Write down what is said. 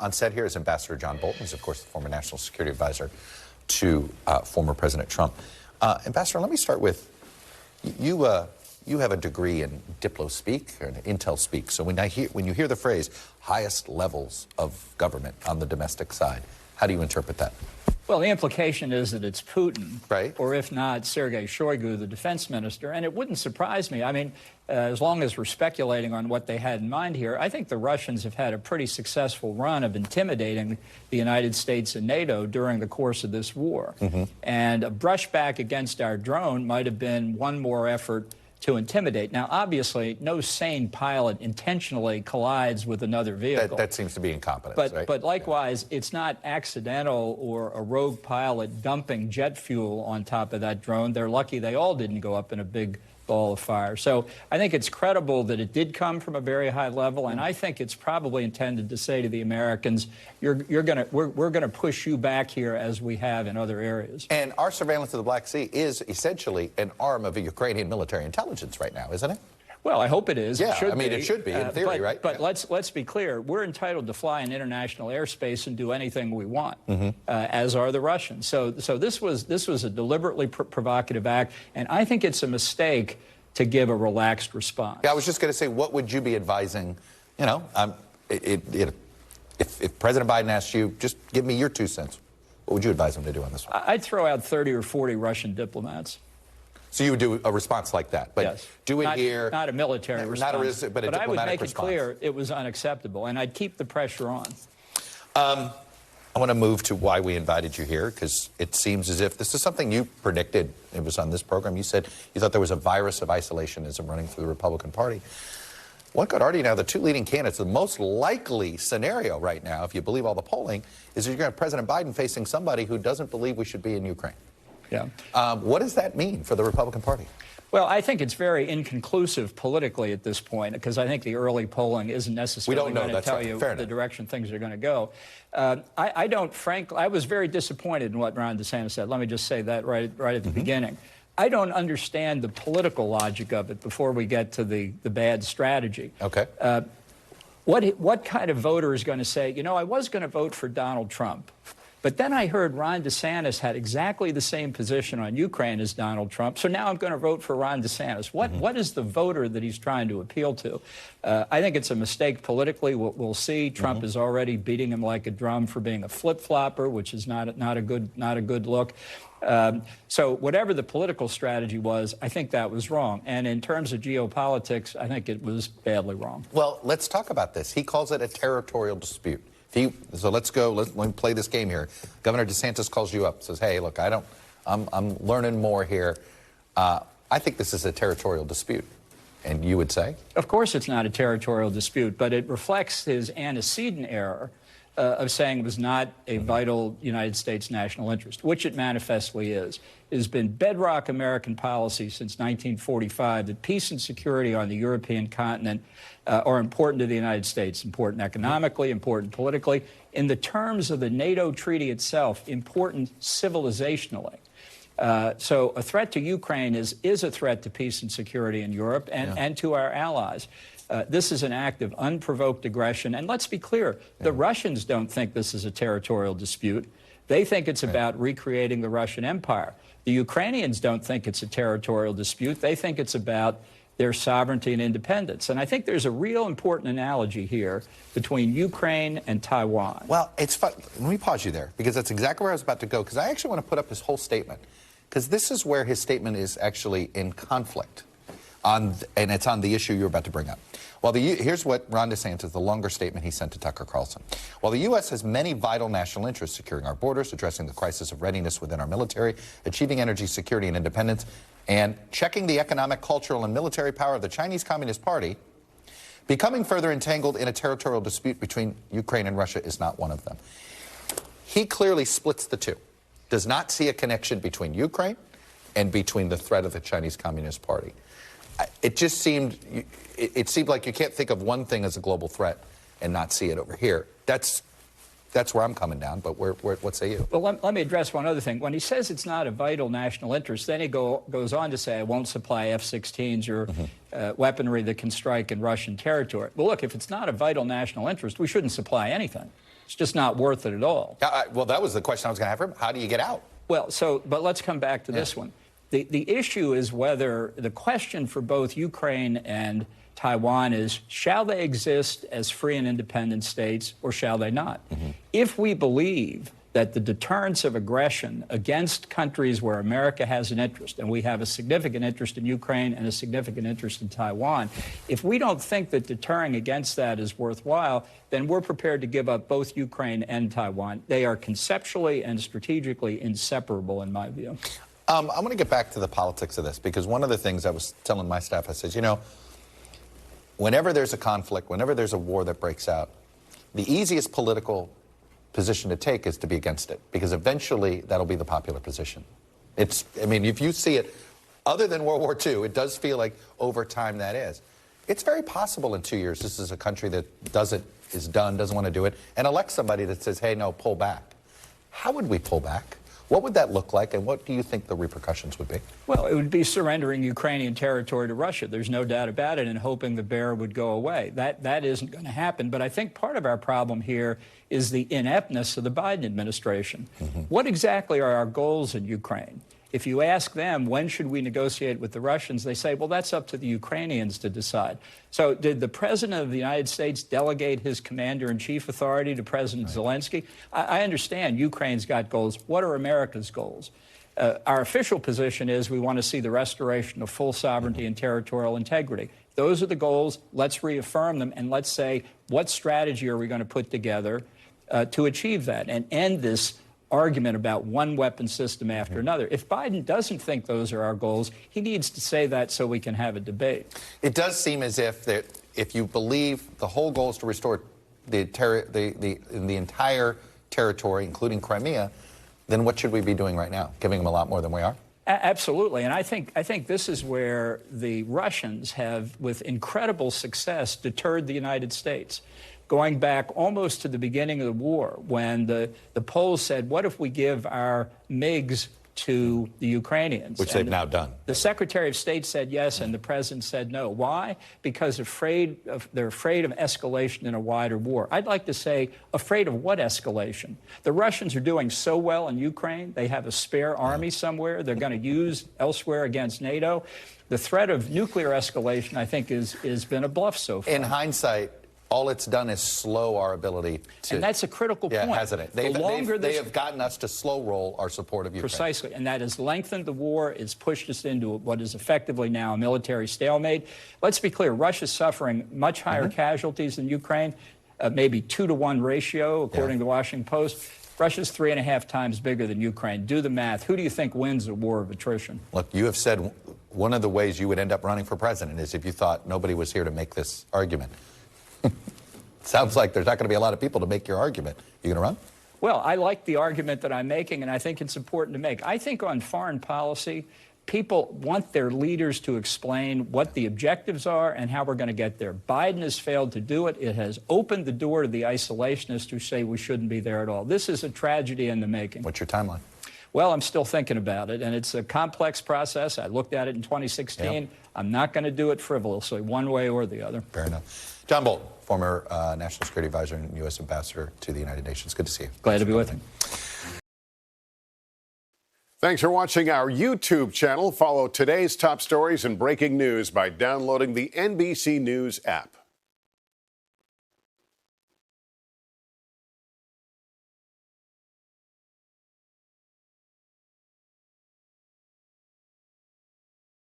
on set here is Ambassador John Bolton. He's, of course, the former National Security Advisor to former President Trump. Ambassador, let me start with, you have a degree in diplo-speak, or intel-speak. So when you hear the phrase, highest levels of government on the domestic side, how do you interpret that? Well, the implication is that it's Putin, right? Or if not, Sergei Shoigu, the defense minister. And it wouldn't surprise me. I mean, as long as we're speculating on what they had in mind here, I think the Russians have had a pretty successful run of intimidating the United States and NATO during the course of this war. And a brushback against our drone might have been one more effort to intimidate. Now, obviously, no sane pilot intentionally collides with another vehicle. That seems to be incompetence, right? But likewise, it's not accidental or a rogue pilot dumping jet fuel on top of that drone. They're lucky they all didn't go up in a big ball of fire. So I think it's credible that it did come from a very high level, and I think it's probably intended to say to the Americans, we're gonna push you back here as we have in other areas. And our surveillance of the Black Sea is essentially an arm of a Ukrainian military intelligence right now, isn't it? Well, I hope it is. Yeah, it should it should be, in theory, right? But let's be clear. We're entitled to fly in international airspace and do anything we want, as are the Russians. So this was a deliberately provocative act, and I think it's a mistake to give a relaxed response. Yeah, I was just going to say, what would you be advising? You know, if President Biden asked you, just give me your 2 cents, what would you advise him to do on this one? I'd throw out 30 or 40 Russian diplomats. So you would do a response like that, but yes. do it here. Not a military response, but a diplomatic response. I would make it clear it was unacceptable, and I'd keep the pressure on. I want to move to why we invited you here, because it seems as if this is something you predicted. It was on this program. You said you thought there was a virus of isolationism running through the Republican Party. What could argue now, the 2 leading candidates, the most likely scenario right now, if you believe all the polling, is that you're going to have President Biden facing somebody who doesn't believe we should be in Ukraine. Yeah. What does that mean for the Republican Party? Well, I think it's very inconclusive politically at this point, because I think the early polling isn't necessarily going to tell you the direction things are going to go. I was very disappointed in what Ron DeSantis said. Let me just say that right at the beginning. I don't understand the political logic of it before we get to the bad strategy. Okay. What kind of voter is going to say, you know, I was going to vote for Donald Trump, but then I heard Ron DeSantis had exactly the same position on Ukraine as Donald Trump, so now I'm going to vote for Ron DeSantis. What is the voter that he's trying to appeal to? I think it's a mistake politically. We'll see. Trump is already beating him like a drum for being a flip-flopper, which is not a good look. So whatever the political strategy was, I think that was wrong. And in terms of geopolitics, I think it was badly wrong. Well, let's talk about this. He calls it a territorial dispute. So let's go. Let me play this game here. Governor DeSantis calls you up, says, "Hey, look, I'm learning more here. I think this is a territorial dispute." And you would say? Of course it's not a territorial dispute, but it reflects his antecedent error of saying it was not a vital United States national interest, which it manifestly is. It has been bedrock American policy since 1945 that peace and security on the European continent are important to the United States, important economically, important politically. In the terms of the NATO treaty itself, important civilizationally. So a threat to Ukraine is a threat to peace and security in Europe and to our allies. This is an act of unprovoked aggression. And let's be clear, the Russians don't think this is a territorial dispute. They think it's about recreating the Russian Empire. The Ukrainians don't think it's a territorial dispute. They think it's about their sovereignty and independence. And I think there's a real important analogy here between Ukraine and Taiwan. Well, it's fun. Let me pause you there, because that's exactly where I was about to go, because I actually want to put up his whole statement, because this is where his statement is actually in conflict, and it's on the issue you're about to bring up. Well, here's what Ron DeSantis, the longer statement he sent to Tucker Carlson. While the U.S. has many vital national interests, securing our borders, addressing the crisis of readiness within our military, achieving energy security and independence, and checking the economic, cultural, and military power of the Chinese Communist Party, becoming further entangled in a territorial dispute between Ukraine and Russia is not one of them. He clearly splits the two, does not see a connection between Ukraine and between the threat of the Chinese Communist Party. It just seemed, it seemed like you can't think of one thing as a global threat and not see it over here. That's where I'm coming down, but what say you? Well, let me address one other thing. When he says it's not a vital national interest, then he goes on to say, I won't supply F-16s or weaponry that can strike in Russian territory. Well, look, if it's not a vital national interest, we shouldn't supply anything. It's just not worth it at all. Well, that was the question I was going to have for him. How do you get out? Well, but let's come back to this one. The issue is whether the question for both Ukraine and Taiwan is, shall they exist as free and independent states or shall they not? If we believe that the deterrence of aggression against countries where America has an interest, and we have a significant interest in Ukraine and a significant interest in Taiwan, if we don't think that deterring against that is worthwhile, then we're prepared to give up both Ukraine and Taiwan. They are conceptually and strategically inseparable, in my view. I'm going to get back to the politics of this, because one of the things I was telling my staff, I said, you know, whenever there's a conflict, whenever there's a war that breaks out, the easiest political position to take is to be against it, because eventually that'll be the popular position. I mean, if you see it, other than World War II, it does feel like over time that is. It's very possible in 2 years this is a country that doesn't want to do it, and elect somebody that says, hey, no, pull back. How would we pull back? What would that look like, and what do you think the repercussions would be? Well, it would be surrendering Ukrainian territory to Russia. There's no doubt about it, and hoping the bear would go away. That isn't going to happen. But I think part of our problem here is the ineptness of the Biden administration. What exactly are our goals in Ukraine? If you ask them, when should we negotiate with the Russians, they say, well, that's up to the Ukrainians to decide. So did the President of the United States delegate his commander-in-chief authority to President Zelensky? I understand Ukraine's got goals. What are America's goals? Our official position is we want to see the restoration of full sovereignty and territorial integrity. Those are the goals. Let's reaffirm them, and let's say, what strategy are we going to put together to achieve that and end this argument about one weapon system after another. If Biden doesn't think those are our goals, he needs to say that so we can have a debate. It does seem as if if you believe the whole goal is to restore the entire territory, including Crimea, then what should we be doing right now? Giving them a lot more than we are? Absolutely. And I think this is where the Russians have, with incredible success, deterred the United States. Going back almost to the beginning of the war, when the Poles said, what if we give our MiGs to the Ukrainians? Which they've now done. The Secretary of State said yes, and the President said no. Why? Because they're afraid of escalation in a wider war. I'd like to say, afraid of what escalation? The Russians are doing so well in Ukraine. They have a spare army somewhere they're going to use elsewhere against NATO. The threat of nuclear escalation, I think, has been a bluff so far. In hindsight, all it's done is slow our ability to... And that's a critical point. Yeah, hasn't it? They have gotten us to slow roll our support of Ukraine. Precisely. And that has lengthened the war. It's pushed us into what is effectively now a military stalemate. Let's be clear. Russia's suffering much higher casualties than Ukraine, maybe 2-to-1 ratio, according to the Washington Post. Russia's 3.5 times bigger than Ukraine. Do the math. Who do you think wins a war of attrition? Look, you have said one of the ways you would end up running for president is if you thought nobody was here to make this argument. Sounds like there's not going to be a lot of people to make your argument. You going to run? Well, I like the argument that I'm making, and I think it's important to make. I think on foreign policy, people want their leaders to explain what the objectives are and how we're going to get there. Biden has failed to do it. It has opened the door to the isolationists who say we shouldn't be there at all. This is a tragedy in the making. What's your timeline? Well, I'm still thinking about it, and it's a complex process. I looked at it in 2016. Yep. I'm not going to do it frivolously, one way or the other. Fair enough. John Bolton, former National Security Advisor and U.S. Ambassador to the United Nations. Good to see you. Glad to be with you. Thanks for watching our YouTube channel. Follow today's top stories and breaking news by downloading the NBC News app.